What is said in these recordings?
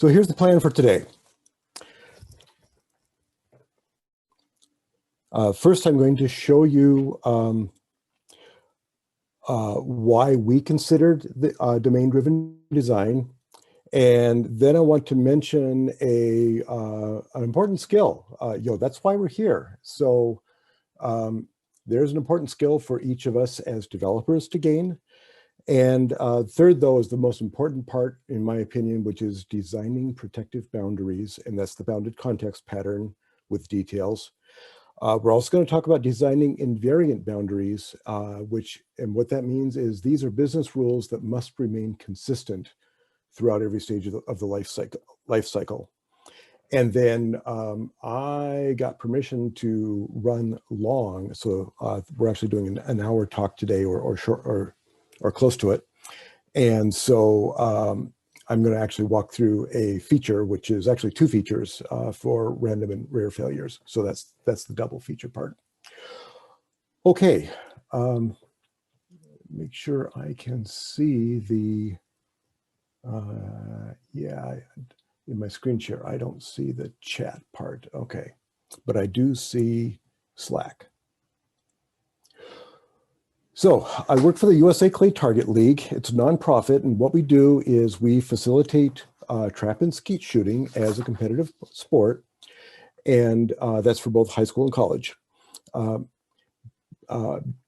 So here's the plan for today. First, I'm going to show you why we considered the domain-driven design. And then I want to mention an important skill. That's why we're here. So there's an important skill for each of us as developers to gain. And third, though, is the most important part, in my opinion, which is designing protective boundaries. And that's the bounded context pattern with details. We're also going to talk about designing invariant boundaries, and what that means is these are business rules that must remain consistent throughout every stage of the life cycle. And then I got permission to run long, so we're actually doing an hour talk today, or short, or close to it. And so I'm going to actually walk through a feature, which is actually two features for random and rare failures. So that's the double feature part. Okay, make sure I can see the, yeah, in my screen share, I don't see the chat part. Okay, but I do see Slack. So I work for the USA Clay Target League. It's a nonprofit, and what we do is we facilitate trap and skeet shooting as a competitive sport, and that's for both high school and college.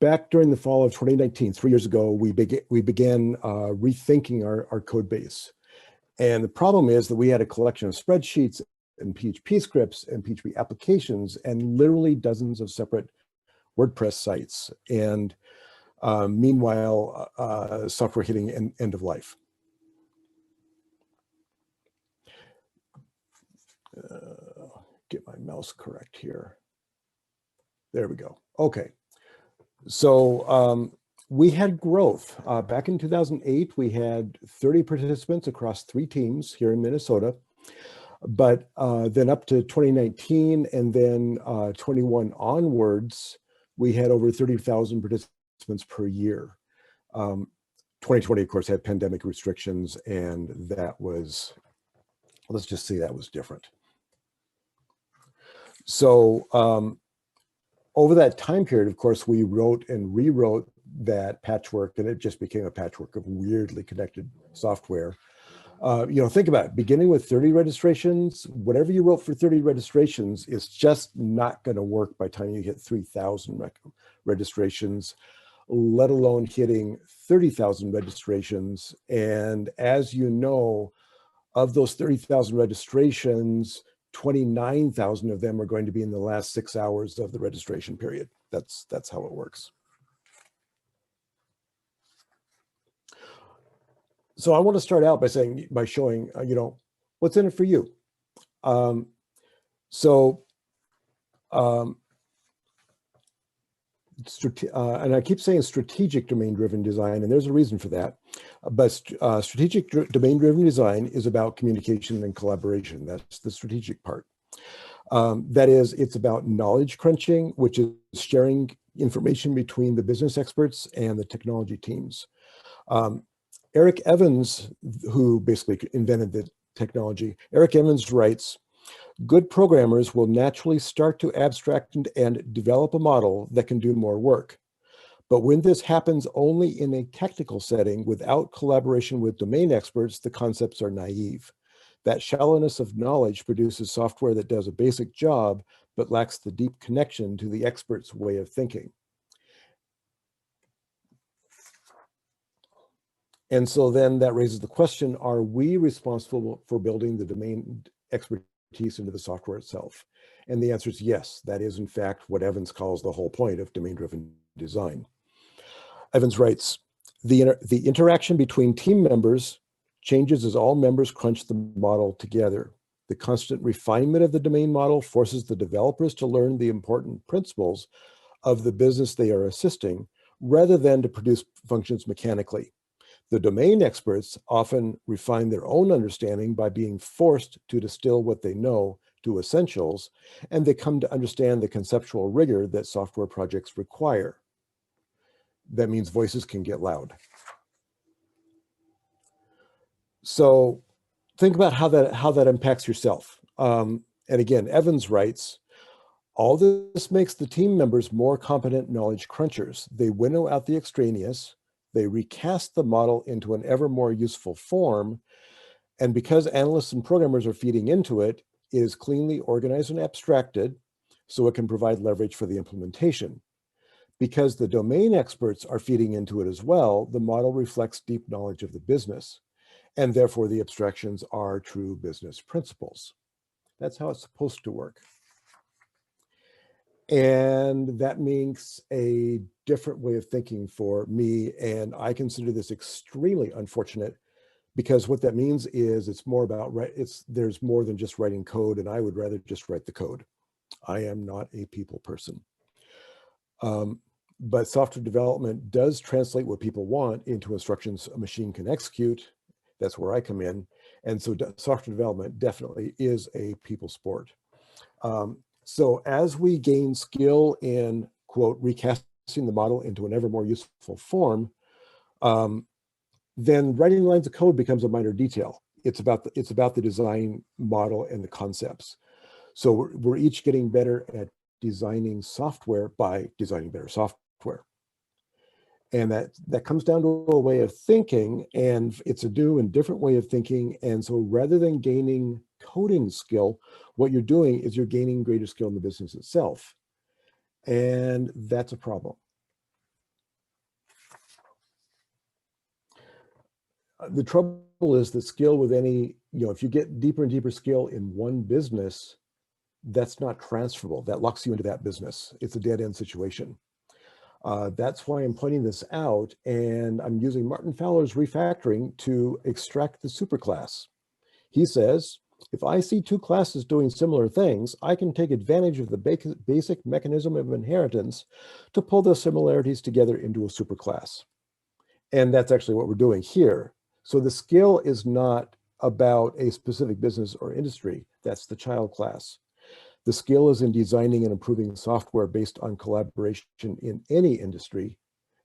Back during the fall of 2019, 3 years ago, we began rethinking our code base. And the problem is that we had a collection of spreadsheets and PHP scripts and PHP applications and literally dozens of separate WordPress sites. And meanwhile, software hitting end of life. Get my mouse correct here. There we go. Okay. So we had growth. Back in 2008, we had 30 participants across 3 teams here in Minnesota. But then up to 2019 and then 21 onwards, we had over 30,000 participants per year. 2020, of course, had pandemic restrictions, and that was, let's just say that was different. So over that time period, of course, we wrote and rewrote that patchwork, and it just became a patchwork of weirdly connected software. Think about it, beginning with 30 registrations, whatever you wrote for 30 registrations is just not going to work by the time you hit 3,000 registrations, let alone hitting 30,000 registrations. And as you know, of those 30,000 registrations, 29,000 of them are going to be in the last 6 hours of the registration period. That's how it works. So I want to start out by showing, what's in it for you. And I keep saying strategic domain-driven design, and there's a reason for that. But strategic domain-driven design is about communication and collaboration. That's the strategic part. That is, it's about knowledge crunching, which is sharing information between the business experts and the technology teams. Eric Evans, who basically invented the technology, Eric Evans writes, "Good programmers will naturally start to abstract and develop a model that can do more work. But when this happens only in a technical setting without collaboration with domain experts, the concepts are naive. That shallowness of knowledge produces software that does a basic job, but lacks the deep connection to the expert's way of thinking." And so then that raises the question, are we responsible for building the domain expertise into the software itself? And the answer is yes. That is, in fact, what Evans calls the whole point of domain-driven design. Evans writes, the interaction between team members changes as all members crunch the model together. The constant refinement of the domain model forces the developers to learn the important principles of the business they are assisting, rather than to produce functions mechanically. The domain experts often refine their own understanding by being forced to distill what they know to essentials, and they come to understand the conceptual rigor that software projects require. That means voices can get loud. So think about how that impacts yourself. And again, Evans writes, all this makes the team members more competent knowledge crunchers. They winnow out the extraneous, they recast the model into an ever more useful form, and because analysts and programmers are feeding into it, it is cleanly organized and abstracted, so it can provide leverage for the implementation. Because the domain experts are feeding into it as well, the model reflects deep knowledge of the business, and therefore the abstractions are true business principles. That's how it's supposed to work. And that makes a different way of thinking for me, and I consider this extremely unfortunate, because what that means is it's more about, there's more than just writing code, and I would rather just write the code. I am not a people person. But software development does translate what people want into instructions a machine can execute. That's where I come in. And so software development definitely is a people sport. So as we gain skill in, quote, recasting the model into an ever more useful form, then writing lines of code becomes a minor detail. It's about the design model and the concepts. So we're each getting better at designing software by designing better software. And that comes down to a way of thinking, and it's a new and different way of thinking. And so rather than gaining coding skill, what you're doing is you're gaining greater skill in the business itself. And that's a problem. The trouble is the skill with any, if you get deeper and deeper skill in one business, that's not transferable. That locks you into that business. It's a dead end situation. That's why I'm pointing this out, and I'm using Martin Fowler's refactoring to extract the superclass. He says, if I see two classes doing similar things, I can take advantage of the basic mechanism of inheritance to pull the similarities together into a superclass. And that's actually what we're doing here. So the skill is not about a specific business or industry. That's the child class. The skill is in designing and improving software based on collaboration in any industry,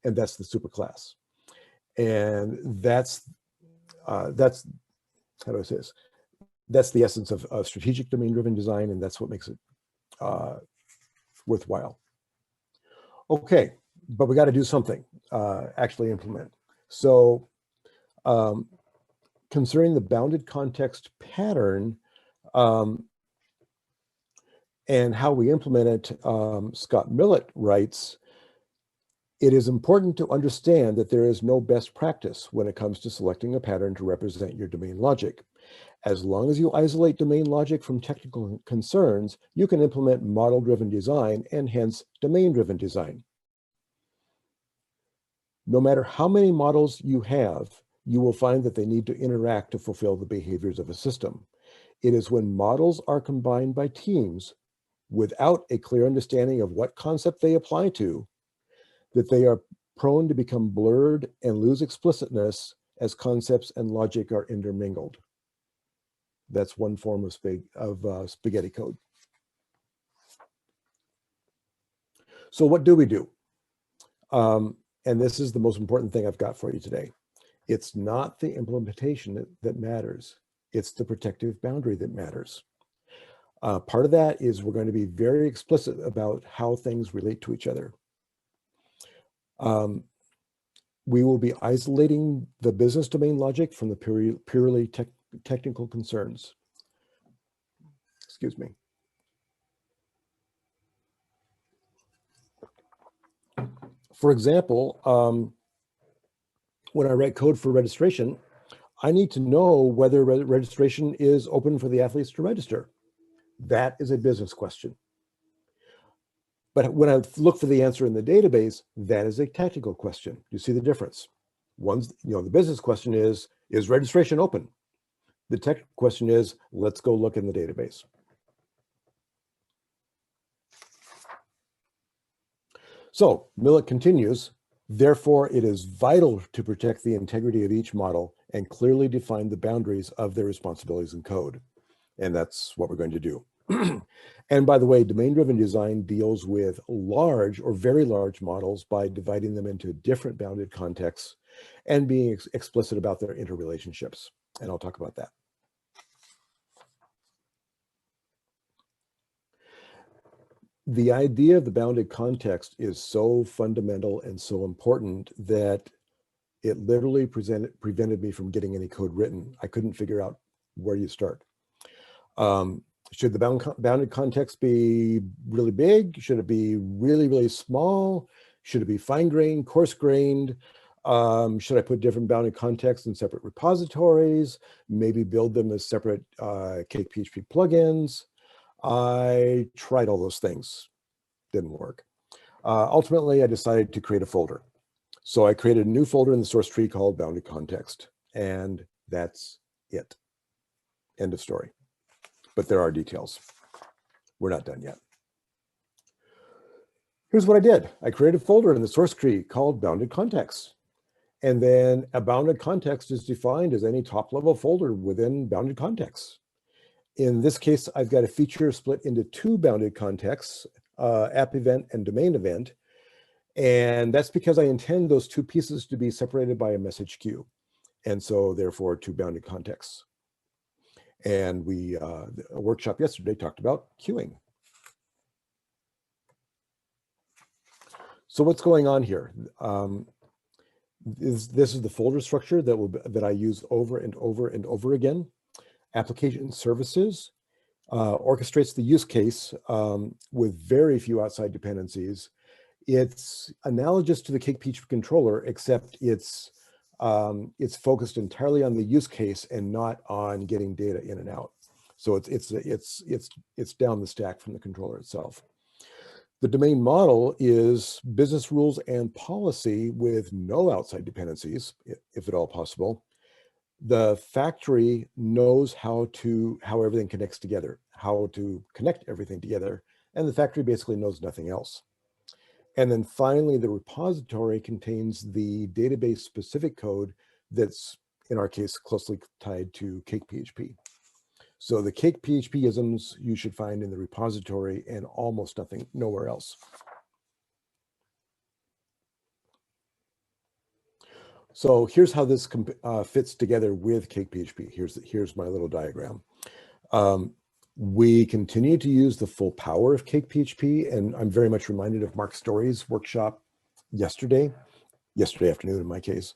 and that's the superclass. And that's how do I say this? That's the essence of strategic domain-driven design, and that's what makes it worthwhile. Okay, but we got to do something, actually implement. So concerning the bounded context pattern, and how we implement it, Scott Millett writes, it is important to understand that there is no best practice when it comes to selecting a pattern to represent your domain logic. As long as you isolate domain logic from technical concerns, you can implement model-driven design and hence domain-driven design. No matter how many models you have, you will find that they need to interact to fulfill the behaviors of a system. It is when models are combined by teams without a clear understanding of what concept they apply to, that they are prone to become blurred and lose explicitness as concepts and logic are intermingled. That's one form of spaghetti code. So what do we do? And this is the most important thing I've got for you today. It's not the implementation that matters. It's the protective boundary that matters. Part of that is we're going to be very explicit about how things relate to each other. We will be isolating the business domain logic from the purely technical concerns. Excuse me. For example, when I write code for registration, I need to know whether registration is open for the athletes to register. That is a business question. But when I look for the answer in the database, that is a technical question. Do you see the difference? One's, the business question is registration open? The technical question is, let's go look in the database. So Millett continues, therefore, it is vital to protect the integrity of each model and clearly define the boundaries of their responsibilities in code. And that's what we're going to do. And by the way, domain-driven design deals with large or very large models by dividing them into different bounded contexts and being explicit about their interrelationships. And I'll talk about that. The idea of the bounded context is so fundamental and so important that it literally prevented me from getting any code written. I couldn't figure out where you start. Should the bounded context be really big? Should it be really, really small? Should it be fine-grained, coarse-grained? Should I put different bounded contexts in separate repositories? Maybe build them as separate CakePHP plugins? I tried all those things. Didn't work. Ultimately, I decided to create a folder. So I created a new folder in the source tree called bounded context, and that's it. End of story. But there are details. We're not done yet. Here's what I did. I created a folder in the source tree called bounded context. And then a bounded context is defined as any top-level folder within bounded contexts. In this case, I've got a feature split into two bounded contexts, app event and domain event. And that's because I intend those two pieces to be separated by a message queue. And so therefore two bounded contexts. And we, a workshop yesterday talked about queuing. So what's going on here? This is the folder structure that I use over and over and over again. Application services orchestrates the use case with very few outside dependencies. It's analogous to the CakePHP controller, except it's focused entirely on the use case and not on getting data in and out. So it's down the stack from the controller itself. The domain model is business rules and policy with no outside dependencies, if at all possible. The factory knows how everything connects together, how to connect everything together, and the factory basically knows nothing else. And then finally, the repository contains the database specific code that's, in our case, closely tied to CakePHP. So the CakePHP isms you should find in the repository and almost nothing, nowhere else. So here's how this fits together with CakePHP. Here's my little diagram. We continue to use the full power of CakePHP, and I'm very much reminded of Mark Story's workshop yesterday afternoon in my case,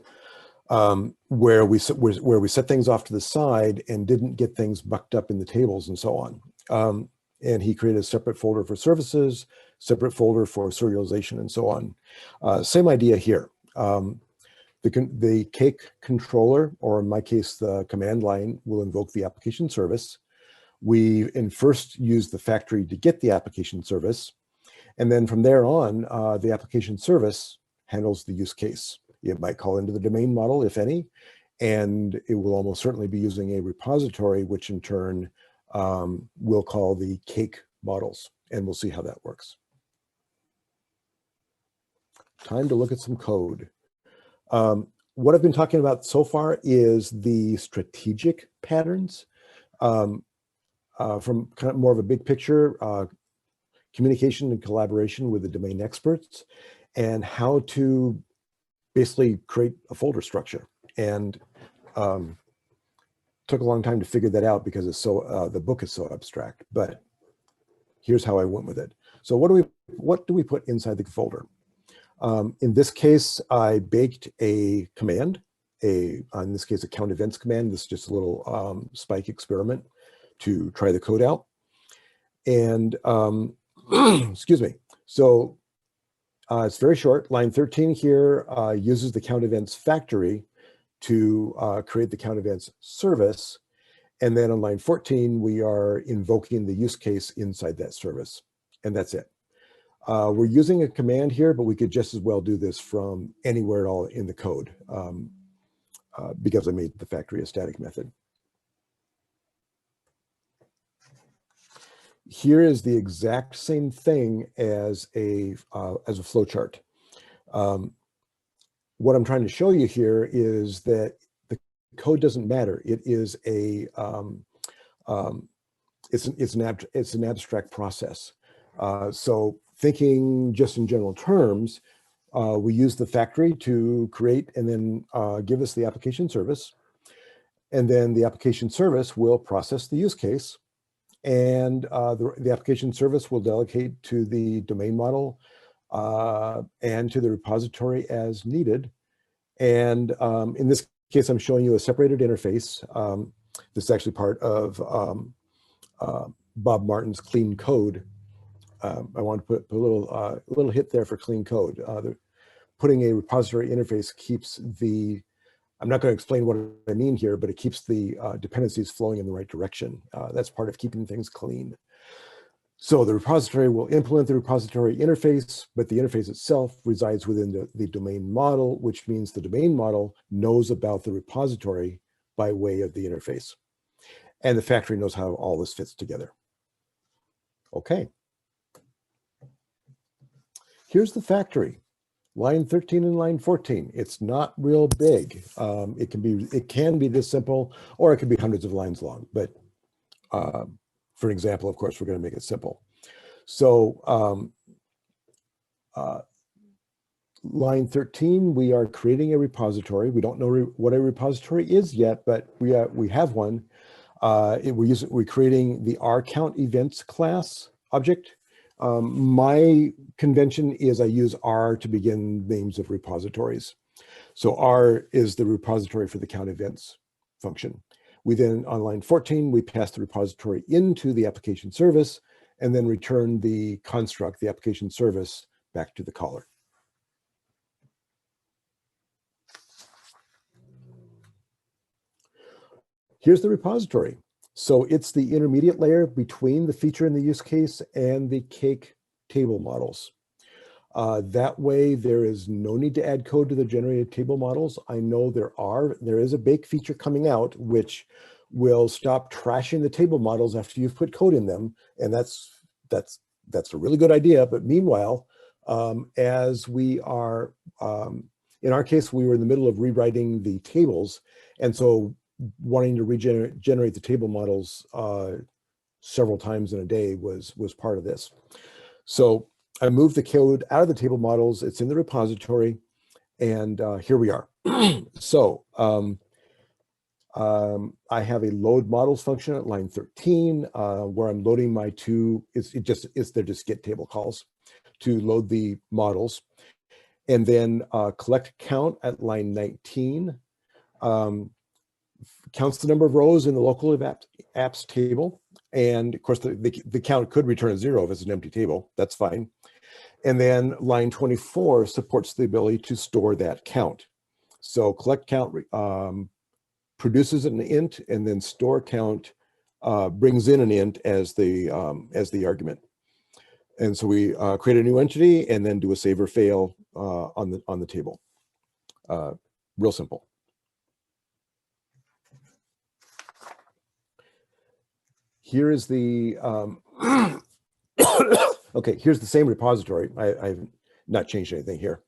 where we set things off to the side and didn't get things bucked up in the tables and so on. And he created a separate folder for services, separate folder for serialization and so on. Same idea here. The Cake controller, or in my case, the command line, will invoke the application service. We first use the factory to get the application service. And then from there on, the application service handles the use case. It might call into the domain model, if any, and it will almost certainly be using a repository, which in turn will call the Cake models, and we'll see how that works. Time to look at some code. What I've been talking about so far is the strategic patterns. From kind of more of a big picture, communication and collaboration with the domain experts, and how to basically create a folder structure. And took a long time to figure that out because it's so the book is so abstract. But here's how I went with it. So what do we put inside the folder? In this case, I baked a command, in this case, a count events command. This is just a little spike experiment to try the code out. And excuse me. So it's very short. Line 13 here uses the count events factory to create the count events service. And then on line 14, we are invoking the use case inside that service. And that's it. We're using a command here, but we could just as well do this from anywhere at all in the code because I made the factory a static method. Here is the exact same thing as a flowchart. What I'm trying to show you here is that the code doesn't matter. It is it's an abstract process. So thinking just in general terms, we use the factory to create and then give us the application service. And then the application service will process the use case And the application service will delegate to the domain model and to the repository as needed. And in this case, I'm showing you a separated interface. This is actually part of Bob Martin's clean code. I want to put a little hit there for clean code. Putting a repository interface keeps the, I'm not going to explain what I mean here, but it keeps the dependencies flowing in the right direction. That's part of keeping things clean. So the repository will implement the repository interface, but the interface itself resides within the domain model, which means the domain model knows about the repository by way of the interface. And the factory knows how all this fits together. Okay. Here's the factory. Line 13 and line 14. It's not real big. It can be this simple, or it can be hundreds of lines long. But for an example, of course, we're going to make it simple. So line 13, we are creating a repository. We don't know what a repository is yet, but we have one. We're creating the rCount events class object. My convention is I use R to begin names of repositories. So R is the repository for the count events function. We then, on line 14, we pass the repository into the application service and then return the construct, the application service, back to the caller. Here's the repository. So it's the intermediate layer between the feature and the use case and the cake table models. That way, there is no need to add code to the generated table models. I know there is a bake feature coming out, which will stop trashing the table models after you've put code in them. And that's a really good idea. But meanwhile, as we are, in our case, we were in the middle of rewriting the tables. And so wanting to generate the table models several times in a day was part of this. So I moved the code out of the table models. It's in the repository, and here we are. So I have a load models function at line 13 where I'm loading my two. They're just get table calls to load the models, and then collect count at line 19. Counts the number of rows in the local apps table. And of course, the count could return a 0 if it's an empty table. That's fine. And then line 24 supports the ability to store that count. So collect count produces an int, and then store count brings in an int as the argument. And so we create a new entity and then do a save or fail on the table. Real simple. Here is the, okay, here's the same repository. I've not changed anything here.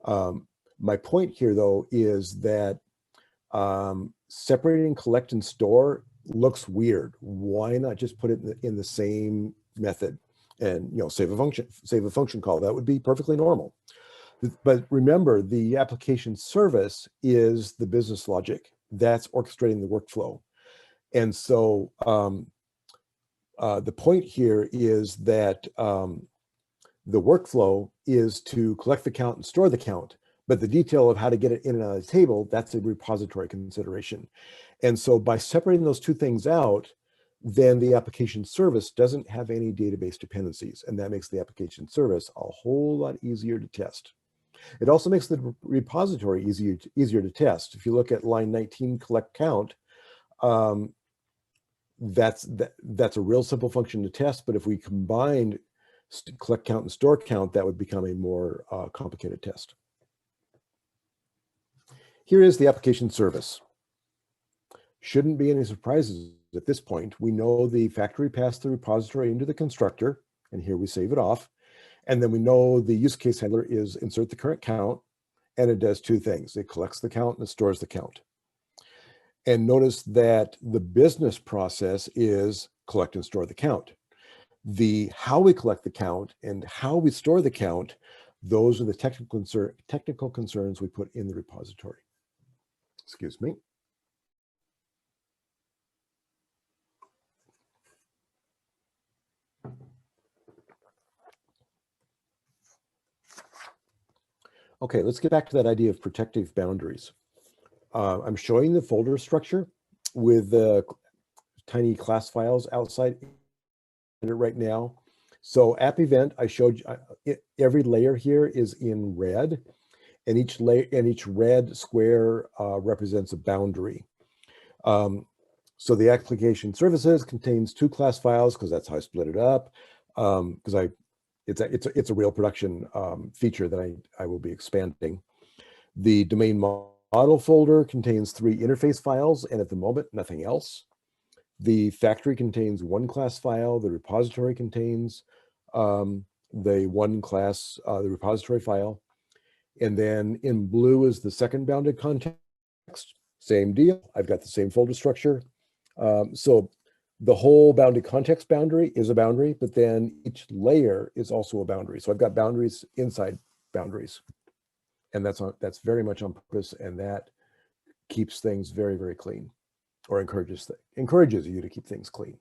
My point here, though, is that separating collect and store looks weird. Why not just put it in the same method and, save a function call? That would be perfectly normal. But remember, the application service is the business logic that's orchestrating the workflow. And so the point here is that the workflow is to collect the count and store the count, but the detail of how to get it in and out of the table, that's a repository consideration. And so by separating those two things out, then the application service doesn't have any database dependencies, and that makes the application service a whole lot easier to test. It also makes the repository easier to test. If you look at line 19, collect count, that's a real simple function to test, but if we combined collect count and store count, that would become a more complicated test. Here is the application service. Shouldn't be any surprises at this point. We know the factory passed the repository into the constructor, and here we save it off. And then we know the use case handler is insert the current count, and it does two things. It collects the count and it stores the count. And notice that the business process is collect and store the count. The how we collect the count and how we store the count, those are the technical concerns we put in the repository. Excuse me. Okay, let's get back to that idea of protective boundaries. I'm showing the folder structure with the tiny class files outside it right now. So app event, I showed you, every layer here is in red, and each layer and each red square represents a boundary. So the application services contains 2 class files because that's how I split it up. Because it's a real production feature that I will be expanding. The domain model folder contains 3 interface files, and at the moment, nothing else. The factory contains 1 class file. The repository contains the 1 class, the repository file. And then in blue is the second bounded context. Same deal. I've got the same folder structure. So the whole bounded context boundary is a boundary, but then each layer is also a boundary. So I've got boundaries inside boundaries. And that's very much on purpose, and that keeps things very, very clean, or encourages you to keep things clean.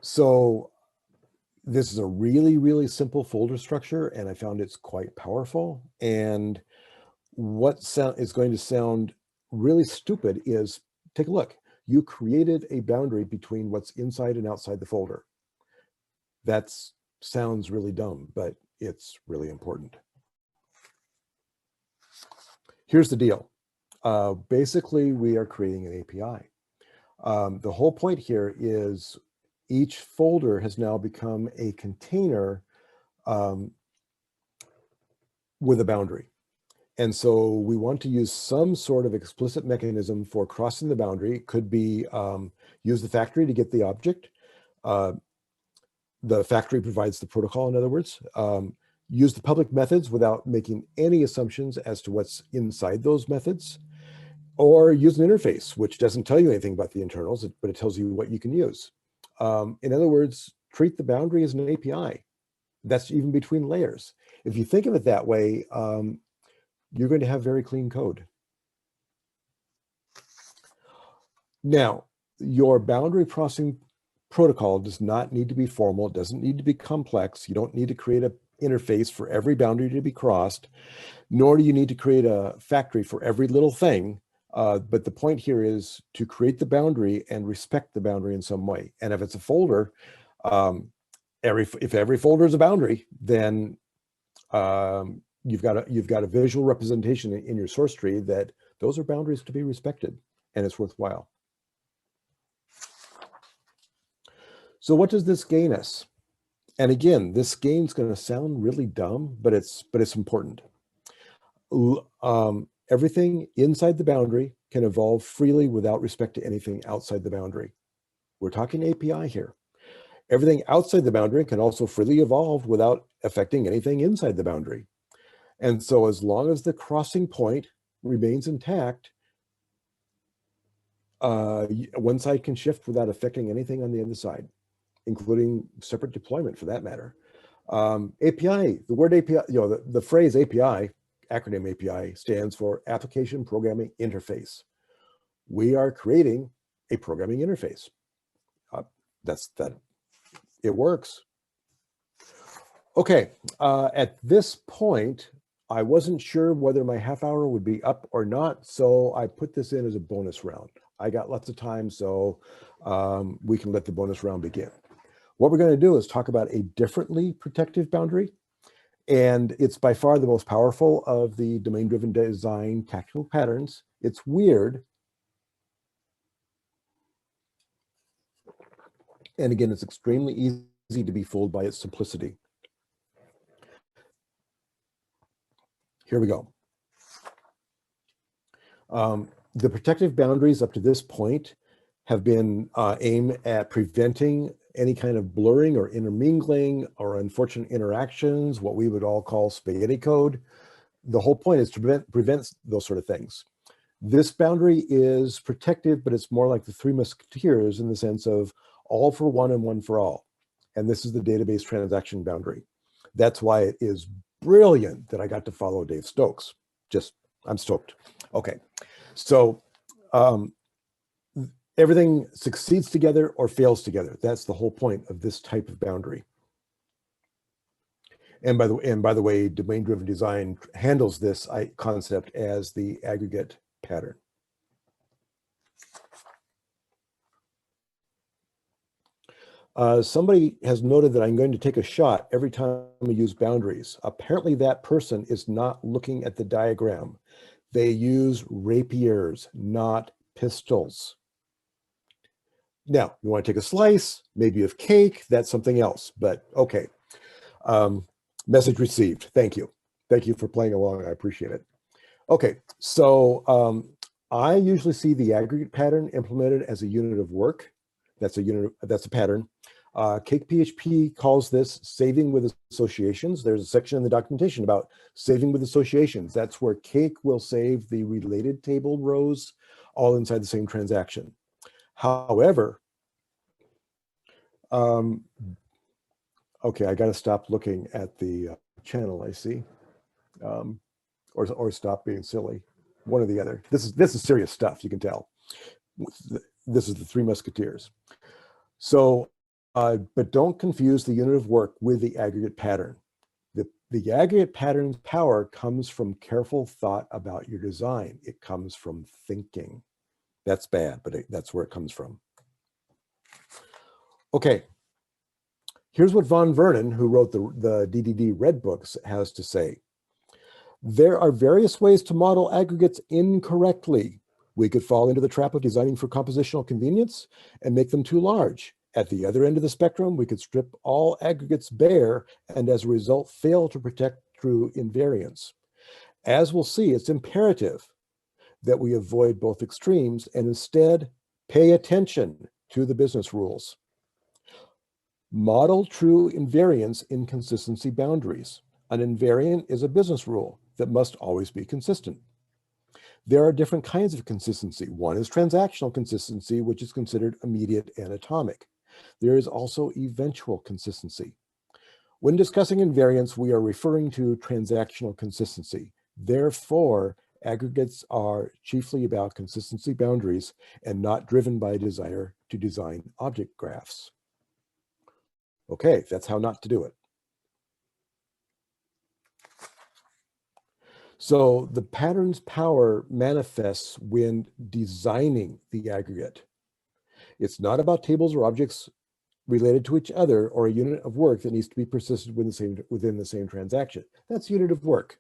So this is a really, really simple folder structure, and I found it's quite powerful. And what is going to sound really stupid is, take a look. You created a boundary between what's inside and outside the folder. That sounds really dumb, but it's really important. Here's the deal. Basically, we are creating an API. The whole point here is each folder has now become a container with a boundary. And so we want to use some sort of explicit mechanism for crossing the boundary. It could be use the factory to get the object. The factory provides the protocol, in other words. Use the public methods without making any assumptions as to what's inside those methods. Or use an interface, which doesn't tell you anything about the internals, but it tells you what you can use. In other words, treat the boundary as an API. That's even between layers. If you think of it that way, you're going to have very clean code. Now, your boundary crossing protocol does not need to be formal. It doesn't need to be complex. You don't need to create an interface for every boundary to be crossed, nor do you need to create a factory for every little thing. But the point here is to create the boundary and respect the boundary in some way. And if it's a folder, if every folder is a boundary, then you've got a visual representation in your source tree that those are boundaries to be respected, and it's worthwhile. So what does this gain us? And again, this gain's going to sound really dumb, but it's important. Everything inside the boundary can evolve freely without respect to anything outside the boundary. We're talking API here. Everything outside the boundary can also freely evolve without affecting anything inside the boundary. And so as long as the crossing point remains intact, one side can shift without affecting anything on the other side, including separate deployment for that matter. API, the word API, the phrase API, acronym API, stands for Application Programming Interface. We are creating a programming interface. It works. Okay, at this point, I wasn't sure whether my half hour would be up or not, so I put this in as a bonus round. I got lots of time, so we can let the bonus round begin. What we're going to do is talk about a differently protective boundary, and it's by far the most powerful of the domain-driven design tactical patterns. It's weird. And again, it's extremely easy to be fooled by its simplicity. Here we go. The protective boundaries up to this point have been aimed at preventing any kind of blurring or intermingling or unfortunate interactions, what we would all call spaghetti code. The whole point is to prevent those sort of things. This boundary is protective, but it's more like the Three Musketeers in the sense of all for one and one for all. And this is the database transaction boundary. That's why it is brilliant that I got to follow Dave Stokes. I'm stoked. Okay, so everything succeeds together or fails together. That's the whole point of this type of boundary. And by the way, domain-driven design handles this concept as the aggregate pattern. Somebody has noted that I'm going to take a shot every time we use boundaries. Apparently that person is not looking at the diagram. They use rapiers, not pistols. Now, you want to take a slice, maybe of cake, that's something else, but okay. Message received. Thank you. Thank you for playing along. I appreciate it. Okay, so I usually see the aggregate pattern implemented as a unit of work. That's a pattern. CakePHP calls this saving with associations. There's a section in the documentation about saving with associations. That's where Cake will save the related table rows all inside the same transaction. However, okay, I got to stop looking at the channel, I see, or stop being silly, one or the other. This is serious stuff, you can tell. This is the Three Musketeers. So, but don't confuse the unit of work with the aggregate pattern. The aggregate pattern's power comes from careful thought about your design. It comes from thinking. That's bad, but that's where it comes from. Okay, here's what Von Vernon, who wrote the DDD Red Books, has to say. There are various ways to model aggregates incorrectly. We could fall into the trap of designing for compositional convenience and make them too large. At the other end of the spectrum, we could strip all aggregates bare and as a result fail to protect true invariance. As we'll see, it's imperative that we avoid both extremes and instead pay attention to the business rules. Model true invariance in consistency boundaries. An invariant is a business rule that must always be consistent. There are different kinds of consistency. One is transactional consistency, which is considered immediate and atomic. There is also eventual consistency. When discussing invariance, we are referring to transactional consistency. Therefore, aggregates are chiefly about consistency boundaries and not driven by a desire to design object graphs. Okay, that's how not to do it. So the pattern's power manifests when designing the aggregate. It's not about tables or objects related to each other or a unit of work that needs to be persisted within the same transaction. That's unit of work.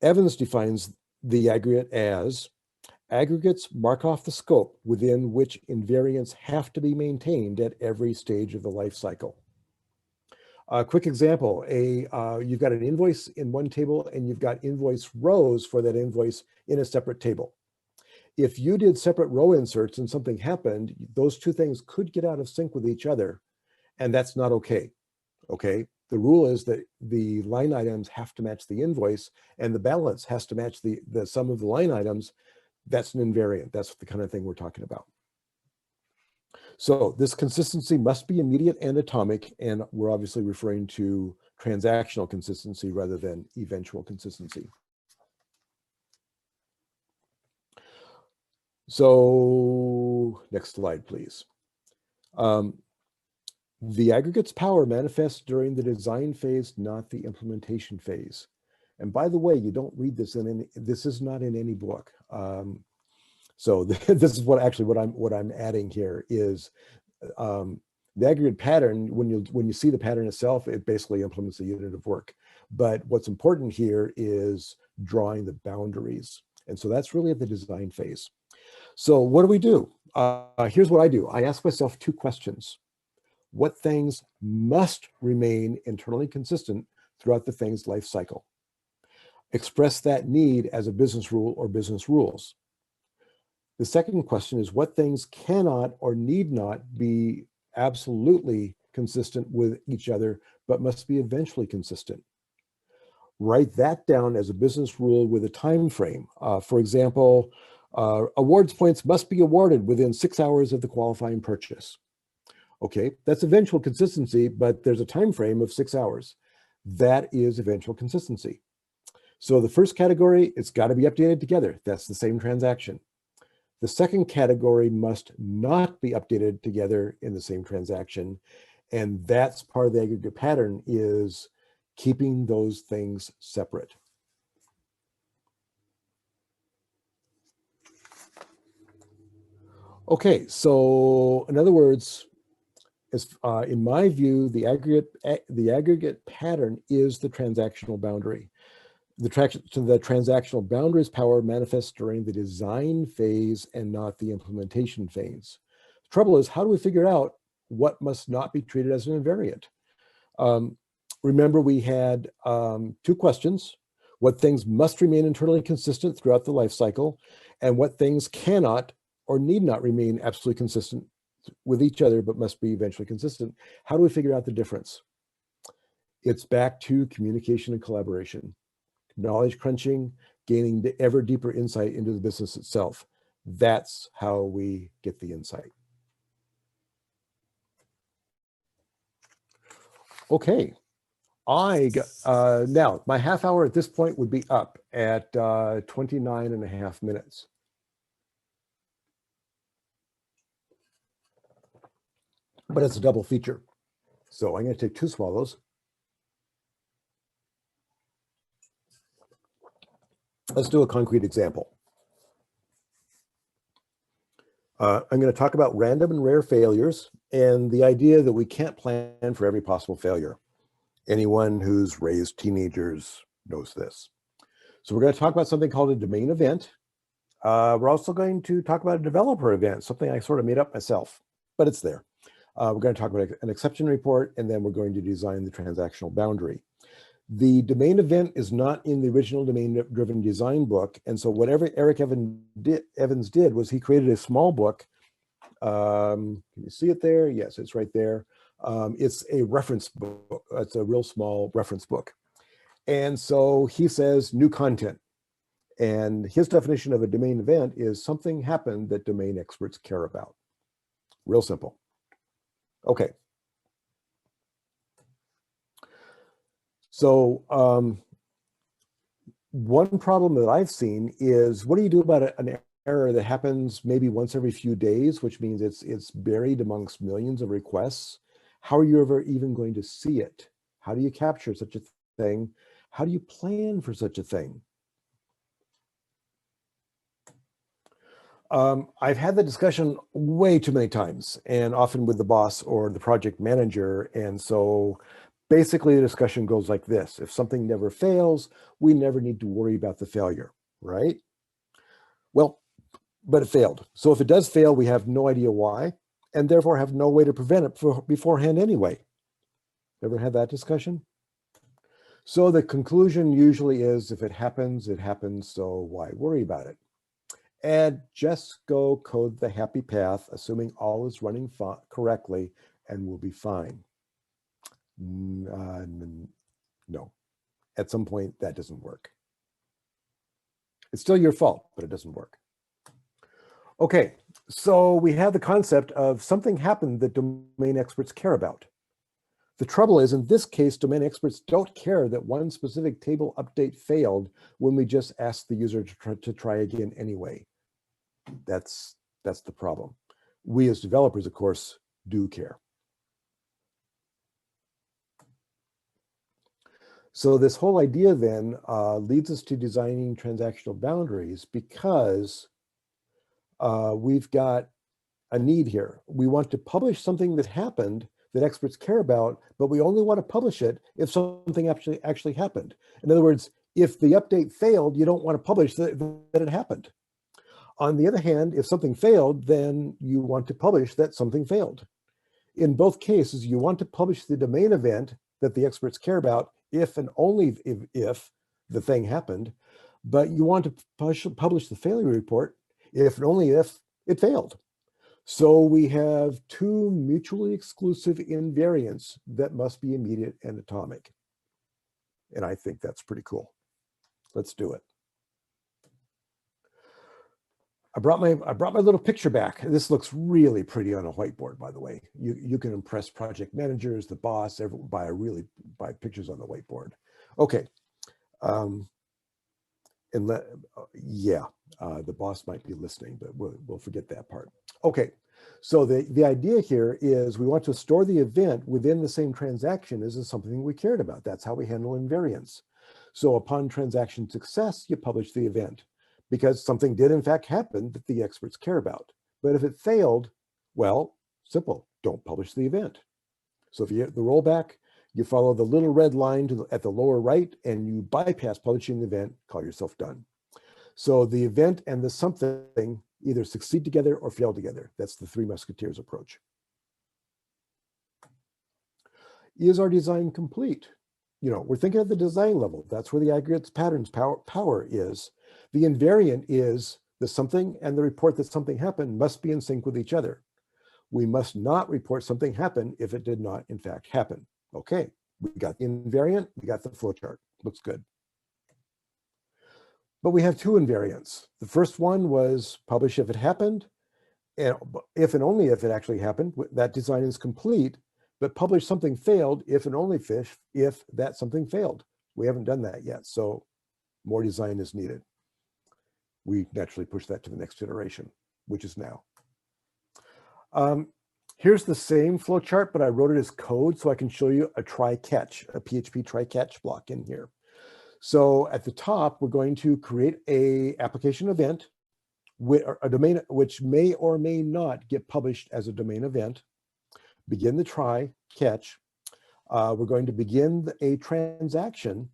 Evans defines the aggregate as aggregates mark off the scope within which invariants have to be maintained at every stage of the life cycle. A quick example, you've got an invoice in one table and you've got invoice rows for that invoice in a separate table. If you did separate row inserts and something happened, those two things could get out of sync with each other, and that's not okay. Okay, the rule is that the line items have to match the invoice and the balance has to match the sum of the line items. That's an invariant. That's the kind of thing we're talking about. So this consistency must be immediate and atomic, and we're obviously referring to transactional consistency rather than eventual consistency. So next slide, please. The aggregate's power manifests during the design phase, not the implementation phase. And by the way, you don't read this in any, this is not in any book. So this is what I'm adding here is the aggregate pattern. When you see the pattern itself, it basically implements a unit of work. But what's important here is drawing the boundaries. And so that's really at the design phase. So what do we do? Here's what I do. I ask myself two questions. What things must remain internally consistent throughout the thing's life cycle? Express that need as a business rule or business rules. The second question is what things cannot or need not be absolutely consistent with each other, but must be eventually consistent. Write that down as a business rule with a time frame. For example, awards points must be awarded within 6 hours of the qualifying purchase. Okay, that's eventual consistency, but there's a time frame of 6 hours. That is eventual consistency. So the first category, it's got to be updated together. That's the same transaction. The second category must not be updated together in the same transaction. And that's part of the aggregate pattern, is keeping those things separate. Okay, so in other words, in my view, the aggregate pattern is the transactional boundary. The transactional boundary's power manifests during the design phase and not the implementation phase. The trouble is, how do we figure out what must not be treated as an invariant? Remember, we had 2 questions: what things must remain internally consistent throughout the life cycle, and what things cannot or need not remain absolutely consistent with each other, but must be eventually consistent. How do we figure out the difference? It's back to communication and collaboration, knowledge crunching, gaining the ever deeper insight into the business itself. That's how we get the insight. Okay, now my half hour at this point would be up at 29.5 minutes. But it's a double feature. So I'm going to take 2 swallows. Let's do a concrete example. I'm going to talk about random and rare failures and the idea that we can't plan for every possible failure. Anyone who's raised teenagers knows this. So we're going to talk about something called a domain event. We're also going to talk about a developer event, something I sort of made up myself, but it's there. We're going to talk about an exception report, and then we're going to design the transactional boundary. The domain event is not in the original domain-driven design book, and so whatever Eric Evans did was he created a small book. Can you see it there? Yes, it's right there. It's a reference book. It's a real small reference book. And so he says new content. And his definition of a domain event is something happened that domain experts care about. Real simple. Okay. So one problem that I've seen is, what do you do about an error that happens maybe once every few days, which means it's buried amongst millions of requests? How are you ever even going to see it? How do you capture such a thing? How do you plan for such a thing? I've had the discussion way too many times, and often with the boss or the project manager. And so basically the discussion goes like this: if something never fails, we never need to worry about the failure, right? Well, but it failed. So if it does fail, we have no idea why, and therefore have no way to prevent it beforehand anyway. Ever had that discussion? So the conclusion usually is, if it happens, it happens, so why worry about it? And just go code the happy path, assuming all is running correctly, and we'll be fine. No, at some point that doesn't work. It's still your fault, but it doesn't work. Okay, so we have the concept of something happened that domain experts care about. The trouble is, in this case, domain experts don't care that one specific table update failed when we just ask the user to try again anyway. That's the problem. We as developers, of course, do care. So this whole idea then leads us to designing transactional boundaries, because we've got a need here. We want to publish something that happened that experts care about, but we only want to publish it if something actually happened. In other words, if the update failed, you don't want to publish that it happened. On the other hand, if something failed, then you want to publish that something failed. In both cases, you want to publish the domain event that the experts care about if and only if the thing happened, but you want to publish the failure report if and only if it failed. So we have 2 mutually exclusive invariants that must be immediate and atomic. And I think that's pretty cool. Let's do it. I brought my little picture back. This looks really pretty on a whiteboard, by the way. You can impress project managers, the boss, by pictures on the whiteboard. Okay. And yeah, the boss might be listening, but we'll forget that part. Okay, so the idea here is we want to store the event within the same transaction as something we cared about. That's how we handle invariance. So upon transaction success, you publish the event because something did in fact happen that the experts care about. But if it failed, well, simple, don't publish the event. So if you hit the rollback, you follow the little red line at the lower right and you bypass publishing the event, call yourself done. So the event and the something either succeed together or fail together. That's the Three Musketeers approach. Is our design complete? You know, we're thinking at the design level. That's where the aggregates patterns power is. The invariant is the something and the report that something happened must be in sync with each other. We must not report something happened if it did not in fact happen. Okay, we got the invariant, we got the flowchart. Looks good. But we have two invariants. The first one was publish if it happened, and if and only if it actually happened. That design is complete, but publish something failed if and only if that something failed. We haven't done that yet, so more design is needed. We naturally push that to the next iteration, which is now. Here's the same flowchart, but I wrote it as code so I can show you a try-catch, a PHP try-catch block in here. So at the top, we're going to create a application event with a domain which may or may not get published as a domain event. Begin the try-catch. We're going to begin a transaction,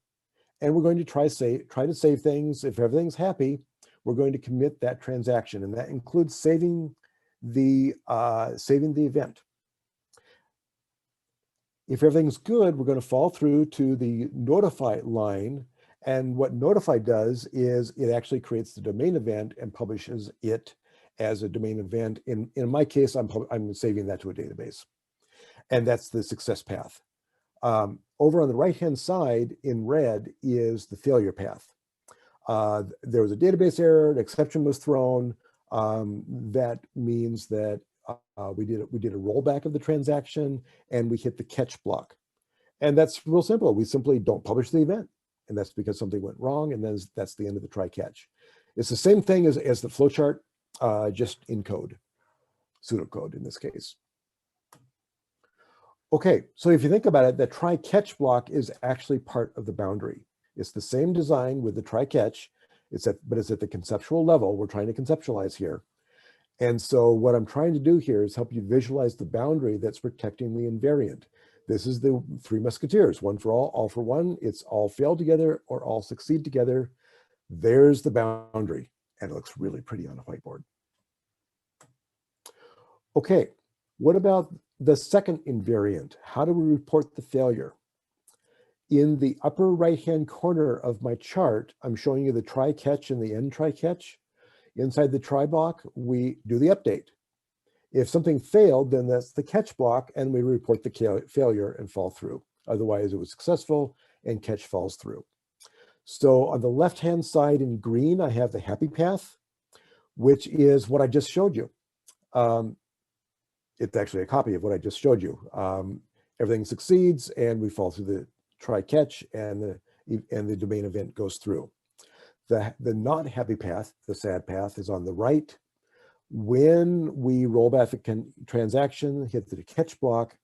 and we're going to try to save things. If everything's happy, we're going to commit that transaction, and that includes saving the event. If everything's good, we're going to fall through to the notify line, and what notify does is it actually creates the domain event and publishes it as a domain event. In my case, I'm saving that to a database, and that's the success path. Over on the right-hand side in red is the failure path. There was a database error, an exception was thrown. That means that we did a rollback of the transaction and we hit the catch block. And that's real simple. We simply don't publish the event. And that's because something went wrong, and then that's the end of the try-catch. It's the same thing as the flowchart, just in code, pseudocode in this case. Okay, so if you think about it, the try-catch block is actually part of the boundary. It's the same design with the try-catch, but it's at the conceptual level. We're trying to conceptualize here. And so what I'm trying to do here is help you visualize the boundary that's protecting the invariant. This is the Three Musketeers, one for all for one. It's all fail together or all succeed together. There's the boundary, and it looks really pretty on a whiteboard. Okay, what about the second invariant? How do we report the failure? In the upper right-hand corner of my chart, I'm showing you the try-catch and the end try-catch. Inside the try block, we do the update. If something failed, then that's the catch block, and we report the failure and fall through. Otherwise, it was successful, and catch falls through. So on the left-hand side in green, I have the happy path, which is what I just showed you. It's actually a copy of what I just showed you. Everything succeeds, and we fall through the try-catch, and the domain event goes through. The not happy path, the sad path, is on the right. When we roll back the transaction, hit the catch block,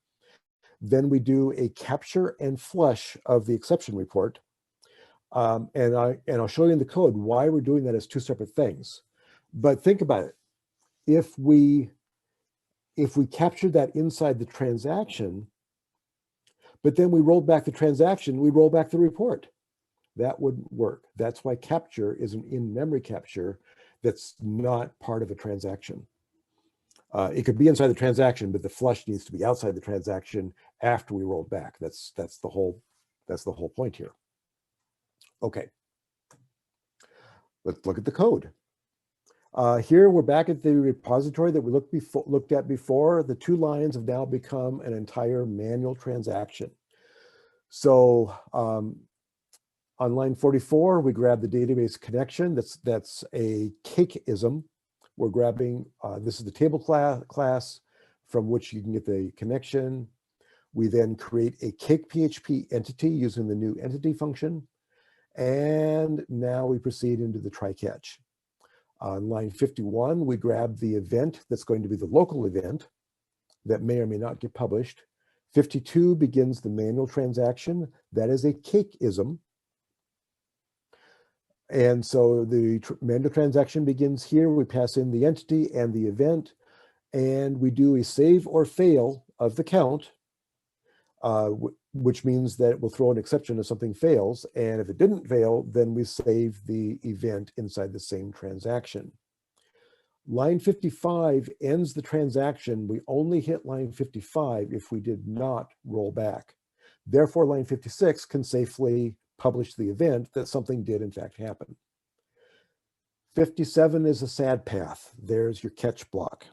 then we do a capture and flush of the exception report. And I'll show you in the code why we're doing that as two separate things. But think about it. If we capture that inside the transaction, but then we roll back the transaction, we roll back the report. That wouldn't work. That's why capture is an in-memory capture that's not part of a transaction. It could be inside the transaction, but the flush needs to be outside the transaction after we roll back. That's the whole point here. Okay, let's look at the code. Here we're back at the repository that we looked at before. The two lines have now become an entire manual transaction. So on line 44, we grab the database connection. That's a cake-ism. We're grabbing, this is the table class from which you can get the connection. We then create a CakePHP entity using the new entity function. And now we proceed into the try-catch. On line 51, we grab the event that's going to be the local event that may or may not get published. 52 begins the manual transaction. That is a cake-ism. And so the manual transaction begins here. We pass in the entity and the event, and we do a save or fail of the count, which means that we'll throw an exception if something fails. And if it didn't fail, then we save the event inside the same transaction. Line 55 ends the transaction. We only hit line 55 if we did not roll back. Therefore, line 56 can safely publish the event that something did in fact happen. 57 is a sad path. There's your catch block.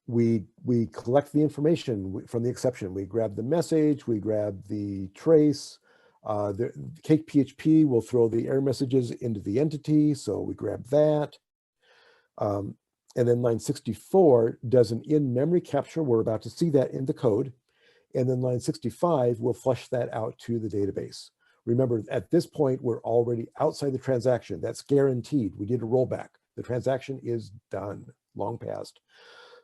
We collect the information from the exception. We grab the message, we grab the trace. The CakePHP will throw the error messages into the entity, so we grab that. And then line 64 does an in-memory capture. We're about to see that in the code. And then line 65 will flush that out to the database. Remember, at this point, we're already outside the transaction. That's guaranteed. We did a rollback. The transaction is done, long past.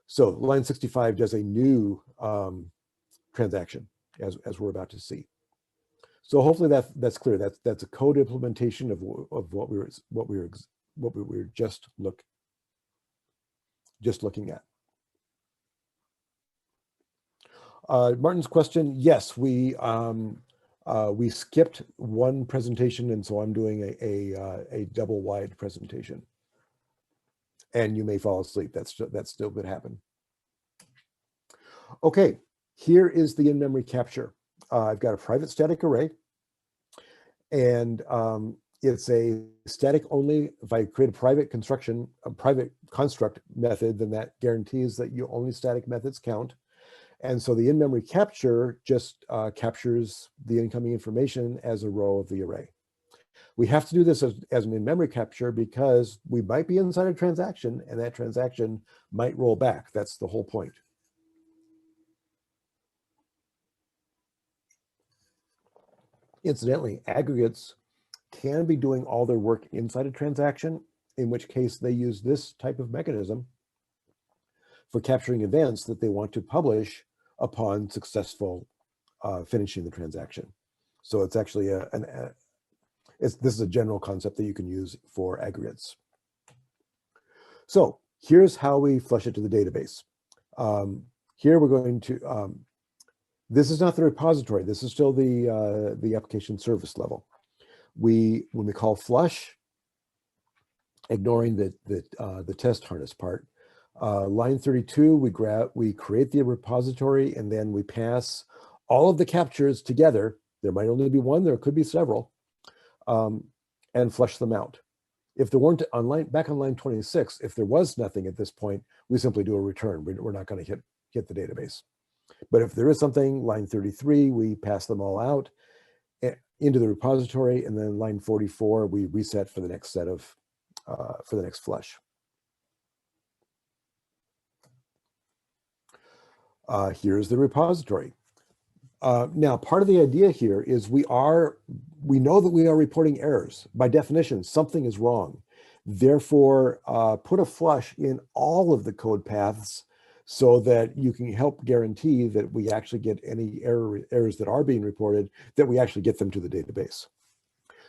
So line 65 does a new transaction, as we're about to see. So hopefully that's clear. That's a code implementation of what we were just looking at. Martin's question: yes, we skipped one presentation, and so I'm doing a double wide presentation. And you may fall asleep. That still could happen. Okay, here is the in-memory capture. I've got a private static array, and it's a static only. If I create a private construct method, then that guarantees that only static methods count. And so the in-memory capture just captures the incoming information as a row of the array. We have to do this as an in-memory capture because we might be inside a transaction and that transaction might roll back. That's the whole point. Incidentally, aggregates can be doing all their work inside a transaction, in which case they use this type of mechanism for capturing events that they want to publish upon successful finishing the transaction. So it's actually this is a general concept that you can use for aggregates. So here's how we flush it to the database. Here we're going to, this is not the repository. This is still the application service level. When we call flush, ignoring the test harness part, line 32, we create the repository, and then we pass all of the captures together. There might only be one, there could be several, and flush them out. If there weren't back on line 26, if there was nothing at this point, we simply do a return. We're not going to hit the database. But if there is something, line 33, we pass them all out into the repository, and then line 44, we reset for the next set of, for the next flush. Here's the repository. Now, part of the idea here is we know that we are reporting errors. By definition, something is wrong. Therefore, put a flush in all of the code paths so that you can help guarantee that we actually get any errors that are being reported, that we actually get them to the database.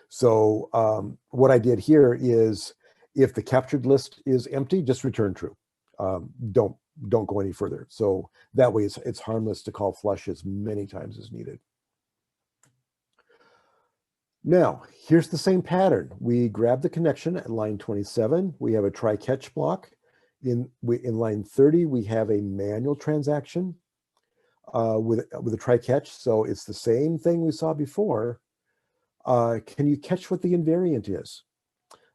So what I did here is, if the captured list is empty, just return true. Don't go any further. So that way it's harmless to call flush as many times as needed. Now, here's the same pattern. We grab the connection at line 27. We have a try-catch block. In line 30, we have a manual transaction with a try-catch. So it's the same thing we saw before. Can you catch what the invariant is?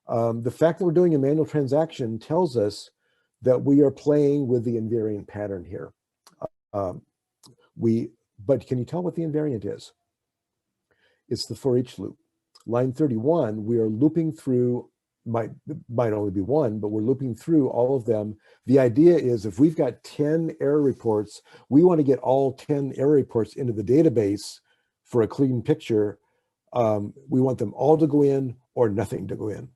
The fact that we're doing a manual transaction tells us that we are playing with the invariant pattern here. But can you tell what the invariant is? It's the for each loop. Line 31, we are looping through, might only be one, but we're looping through all of them. The idea is, if we've got 10 error reports, we want to get all 10 error reports into the database for a clean picture, we want them all to go in or nothing to go in.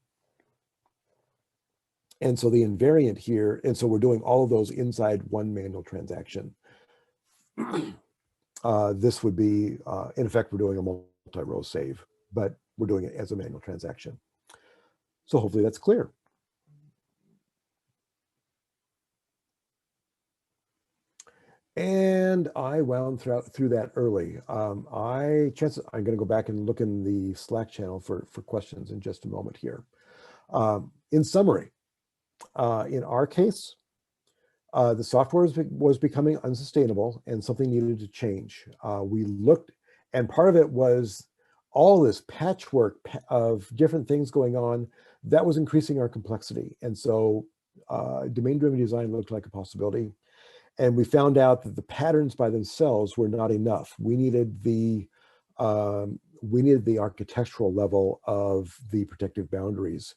And so the invariant here, and so we're doing all of those inside one manual transaction. This would be, in effect, we're doing a multi-row save, but we're doing it as a manual transaction. So hopefully that's clear. And I wound through that early. I'm going to go back and look in the Slack channel for questions in just a moment here. In summary, in our case, the software was becoming unsustainable and something needed to change. We looked, and part of it was all this patchwork of different things going on that was increasing our complexity. And so domain-driven design looked like a possibility. And we found out that the patterns by themselves were not enough. We needed the architectural level of the protective boundaries.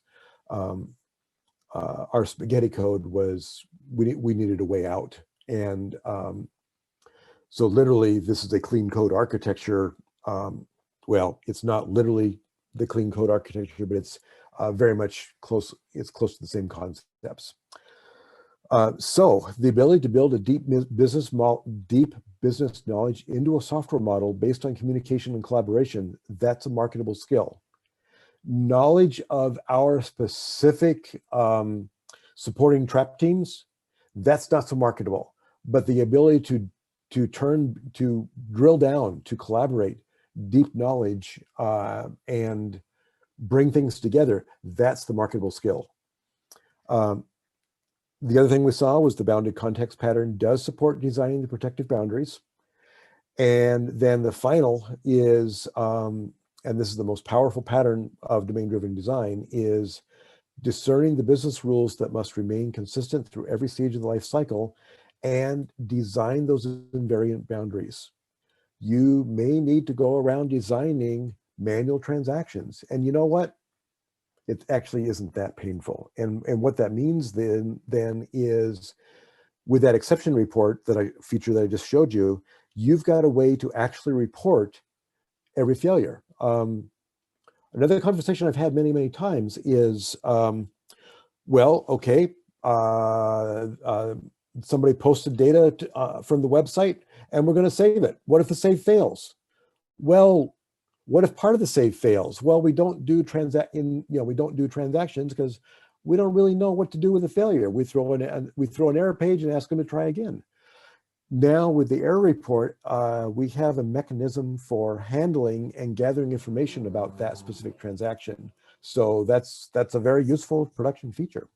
Our spaghetti code was, we needed a way out. And so literally this is a clean code architecture. Well, it's not literally the clean code architecture, but it's very much close. It's close to the same concepts. So the ability to build a deep business knowledge into a software model based on communication and collaboration, that's a marketable skill. Knowledge of our specific supporting trap teams, that's not so marketable. But the ability to drill down, to collaborate, deep knowledge, and bring things together, that's the marketable skill. The other thing we saw was the bounded context pattern does support designing the protective boundaries. And then the final is, and this is the most powerful pattern of domain-driven design, is discerning the business rules that must remain consistent through every stage of the life cycle and design those invariant boundaries. You may need to go around designing manual transactions. And you know what? It actually isn't that painful. And what that means then is, with that exception report feature that I just showed you, you've got a way to actually report every failure. Another conversation I've had many, many times is, well, okay, somebody posted data from the website and we're going to save it. What if the save fails? Well, what if part of the save fails? Well, we don't do transactions because we don't really know what to do with a failure. We throw an error page and ask them to try again. Now with the error report, we have a mechanism for handling and gathering information about that specific transaction. So that's a very useful production feature.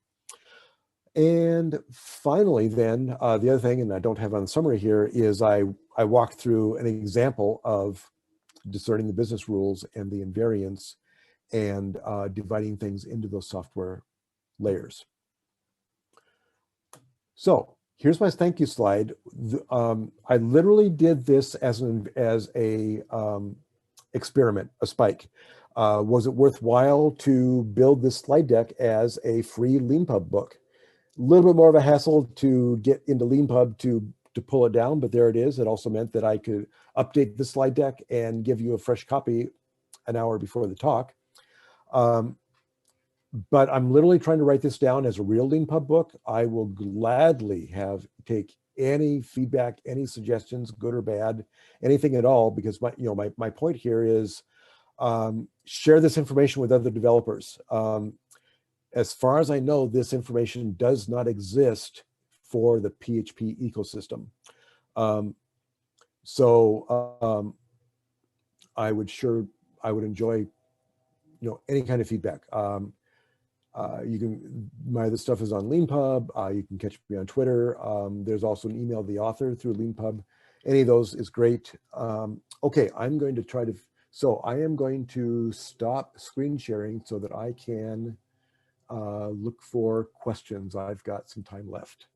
And finally, then the other thing, and I don't have on the summary here, is I walked through an example of discerning the business rules and the invariants and dividing things into those software layers. So here's my thank you slide. I literally did this as a experiment, a spike. Was it worthwhile to build this slide deck as a free Leanpub book? A little bit more of a hassle to get into Leanpub to pull it down, but there it is. It also meant that I could update the slide deck and give you a fresh copy an hour before the talk. But I'm literally trying to write this down as a real Leanpub book. I will gladly take any feedback, any suggestions, good or bad, anything at all, because my point here is share this information with other developers. As far as I know, this information does not exist for the PHP ecosystem. I would enjoy, any kind of feedback. My other stuff is on Leanpub. You can catch me on Twitter. There's also an email to the author through Leanpub. Any of those is great. Okay, I am going to stop screen sharing so that I can look for questions. I've got some time left.